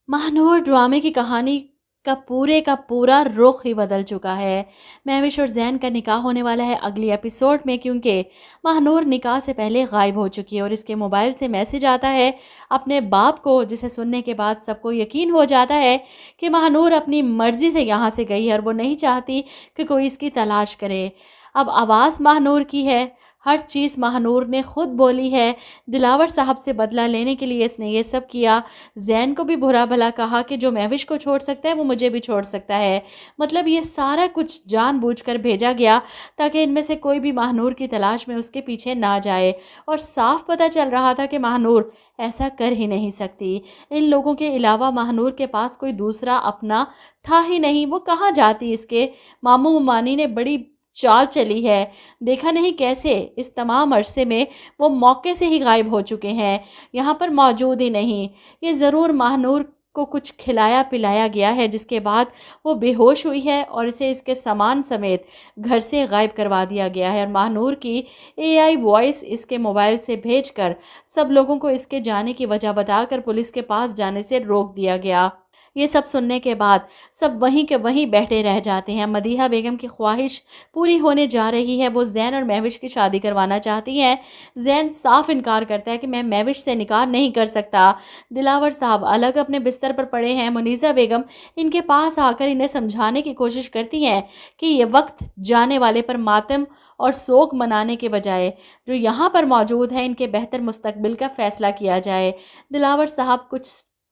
महानूर ड्रामे की कहानी का पूरा रुख ही बदल चुका है। महविश और जैन का निकाह होने वाला है अगली एपिसोड में, क्योंकि महानूर निकाह से पहले गायब हो चुकी है और इसके मोबाइल से मैसेज आता है अपने बाप को, जिसे सुनने के बाद सबको यकीन हो जाता है कि महानूर अपनी मर्जी से यहाँ से गई है और वो नहीं चाहती कि कोई इसकी तलाश करे। अब आवाज़ महानूर की है, हर चीज़ महानूर ने खुद बोली है। दिलावर साहब से बदला लेने के लिए इसने ये सब किया। जैन को भी बुरा भला कहा कि जो महविश को छोड़ सकता है वो मुझे भी छोड़ सकता है। मतलब ये सारा कुछ जानबूझकर भेजा गया ताकि इनमें से कोई भी महानूर की तलाश में उसके पीछे ना जाए। और साफ पता चल रहा था कि महानूर ऐसा कर ही नहीं सकती। इन लोगों के अलावा महानूर के पास कोई दूसरा अपना था ही नहीं। वो कहाँ जाती? इसके मामू मानी ने बड़ी चाल चली है। देखा नहीं कैसे इस तमाम अरसे में वो मौके से ही गायब हो चुके हैं, यहाँ पर मौजूद ही नहीं। ये ज़रूर महानूर को कुछ खिलाया पिलाया गया है, जिसके बाद वो बेहोश हुई है और इसे इसके सामान समेत घर से गायब करवा दिया गया है। और महानूर की एआई वॉइस इसके मोबाइल से भेजकर सब लोगों को इसके जाने की वजह बताकर पुलिस के पास जाने से रोक दिया गया। ये सब सुनने के बाद सब वहीं के वहीं बैठे रह जाते हैं। मदीहा बेगम की ख्वाहिश पूरी होने जा रही है। वो जैन और महविश की शादी करवाना चाहती हैं। जैन साफ इनकार करता है कि मैं महविश से निकाह नहीं कर सकता। दिलावर साहब अलग अपने बिस्तर पर पड़े हैं। मुनीज़ा बेगम इनके पास आकर इन्हें समझाने की कोशिश करती हैं कि ये वक्त जाने वाले पर मातम और शोक मनाने के बजाय जो यहाँ पर मौजूद है इनके बेहतर मुस्तकबिल का फ़ैसला किया जाए। दिलावर साहब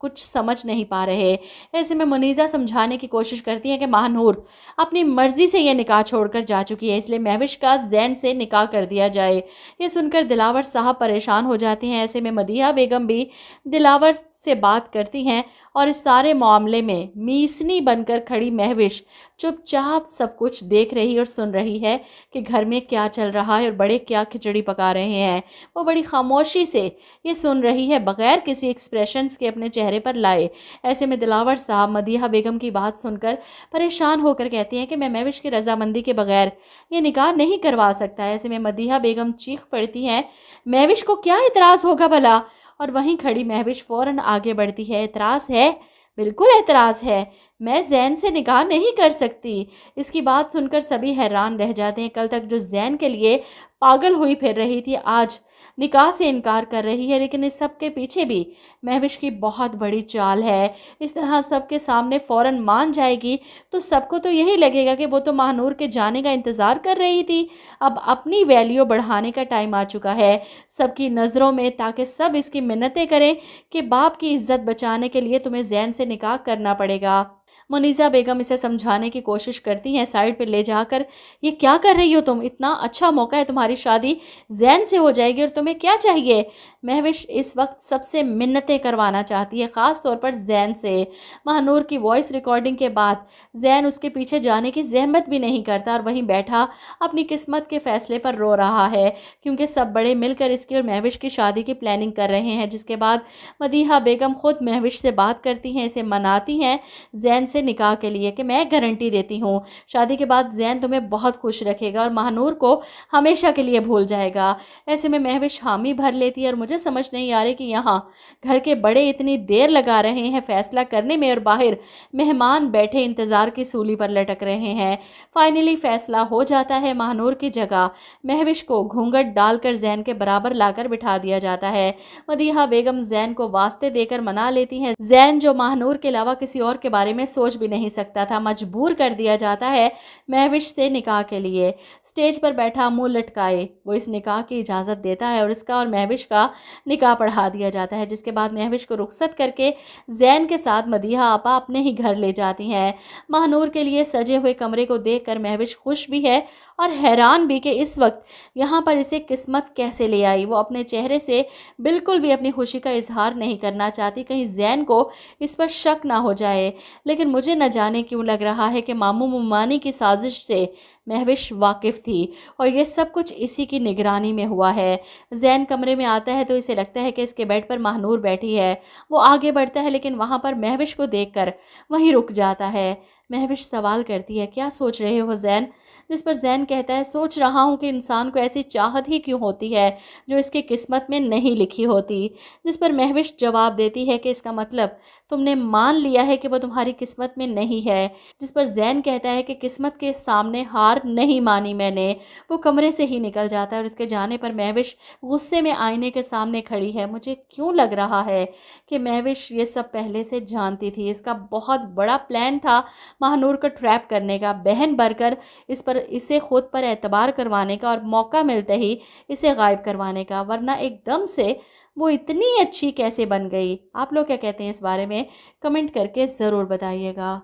कुछ समझ नहीं पा रहे। ऐसे में मुनीज़ा समझाने की कोशिश करती है कि महानूर अपनी मर्ज़ी से ये निकाह छोड़कर जा चुकी है, इसलिए महविश का जैन से निकाह कर दिया जाए। ये सुनकर दिलावर साहब परेशान हो जाते हैं। ऐसे में मदीहा बेगम भी दिलावर से बात करती हैं और इस सारे मामले में मीसनी बनकर खड़ी महविश चुपचाप सब कुछ देख रही और सुन रही है कि घर में क्या चल रहा है और बड़े क्या खिचड़ी पका रहे हैं। वो बड़ी खामोशी से ये सुन रही है, बगैर किसी एक्सप्रेशंस के अपने चेहरे पर लाए। ऐसे में दिलावर साहब मदीहा बेगम की बात सुनकर परेशान होकर कहती हैं कि मैं महविश की रजामंदी के बगैर ये निकाह नहीं करवा सकता। ऐसे में मदीहा बेगम चीख पड़ती हैं, महविश को क्या इतराज़ होगा भला? और वहीं खड़ी महविश फ़ौरन आगे बढ़ती है, एतराज़ है, बिल्कुल एतराज़ है, मैं जैन से निकाह नहीं कर सकती। इसकी बात सुनकर सभी हैरान रह जाते हैं। कल तक जो जैन के लिए पागल हुई फिर रही थी, आज निकाह से इनकार कर रही है। लेकिन इस सब के पीछे भी महविश की बहुत बड़ी चाल है। इस तरह सबके सामने फ़ौरन मान जाएगी तो सबको तो यही लगेगा कि वो तो महानूर के जाने का इंतज़ार कर रही थी। अब अपनी वैल्यू बढ़ाने का टाइम आ चुका है सबकी नज़रों में, ताकि सब इसकी मिन्नतें करें कि बाप की इज़्ज़त बचाने के लिए तुम्हें जैन से निकाह करना पड़ेगा। मुनीज़ा बेगम इसे समझाने की कोशिश करती हैं, साइड पर ले जाकर, ये क्या कर रही हो तुम? इतना अच्छा मौका है, तुम्हारी शादी जैन से हो जाएगी और तुम्हें क्या चाहिए? महविश इस वक्त सबसे मिन्नतें करवाना चाहती है, ख़ास तौर पर जैन से। महानूर की वॉइस रिकॉर्डिंग के बाद जैन उसके पीछे जाने की जहमत भी नहीं करता और वहीं बैठा अपनी किस्मत के फ़ैसले पर रो रहा है, क्योंकि सब बड़े मिलकर इसकी और महविश की शादी की प्लानिंग कर रहे हैं। जिसके बाद मदीहा बेगम खुद महविश से बात करती हैं, इसे मनाती हैं जैन से निकाह के लिए कि मैं गारंटी देती हूँ शादी के बाद जैन तुम्हें बहुत खुश रखेगा और महानूर को हमेशा के लिए भूल जाएगा। ऐसे में महविश हामी भर लेती है और मुझे समझ नहीं आ रही कि यहाँ घर के बड़े इतनी देर लगा रहे हैं फैसला करने में और बाहर मेहमान बैठे इंतज़ार की सूली पर लटक रहे हैं। फाइनली फैसला हो जाता है, महानूर की जगह महविश को घूंघट डालकर जैन के बराबर लाकर बिठा दिया जाता है। मदीहा बेगम जैन को वास्ते देकर मना लेती हैं। जैन जो महानूर के अलावा किसी और के बारे में सोच भी नहीं सकता था, मजबूर कर दिया जाता है महविश से निकाह के लिए। स्टेज पर बैठा मुंह लटकाए वो इस निकाह की इजाज़त देता है और इसका और महविश का निकाह पढ़ा दिया जाता है। जिसके बाद महविश को रुखसत करके जैन के साथ मदीहा आपा अपने ही घर ले जाती हैं। महानूर के लिए सजे हुए कमरे को देखकर महविश खुश भी है और हैरान भी कि इस वक्त यहाँ पर इसे किस्मत कैसे ले आई। वो अपने चेहरे से बिल्कुल भी अपनी खुशी का इजहार नहीं करना चाहती, कहीं जैन को इस पर शक ना हो जाए। लेकिन मुझे न जाने क्यों लग रहा है कि मामू मुमानी की साजिश से महविश वाकिफ़ थी और ये सब कुछ इसी की निगरानी में हुआ है। जैन कमरे में आता है तो इसे लगता है कि इसके बेड पर महानूर बैठी है। वो आगे बढ़ता है लेकिन वहाँ पर महविश को देखकर वहीं रुक जाता है। مہوش سوال کرتی ہے کیا سوچ رہے ہو زین؟ جس پر زین کہتا ہے سوچ رہا ہوں کہ انسان کو ایسی چاہت ہی کیوں ہوتی ہے جو اس کی قسمت میں نہیں لکھی ہوتی۔ جس پر مہوش جواب دیتی ہے کہ اس کا مطلب تم نے مان لیا ہے کہ وہ تمہاری قسمت میں نہیں ہے۔ جس پر زین کہتا ہے کہ قسمت کے سامنے ہار نہیں مانی میں نے۔ وہ کمرے سے ہی نکل جاتا ہے اور اس کے جانے پر مہوش غصے میں آئینے کے سامنے کھڑی ہے۔ مجھے کیوں لگ رہا ہے کہ مہوش یہ سب پہلے سے جانتی تھی۔ اس کا بہت بڑا پلان تھا مہنور کو ٹریپ کرنے کا، بہن بھر کر اسے خود پر اعتبار کروانے کا اور موقع ملتے ہی اسے غائب کروانے کا، ورنہ ایک دم سے وہ اتنی اچھی کیسے بن گئی؟ آپ لوگ کیا کہتے ہیں اس بارے میں؟ کمنٹ کر کے ضرور بتائیے گا۔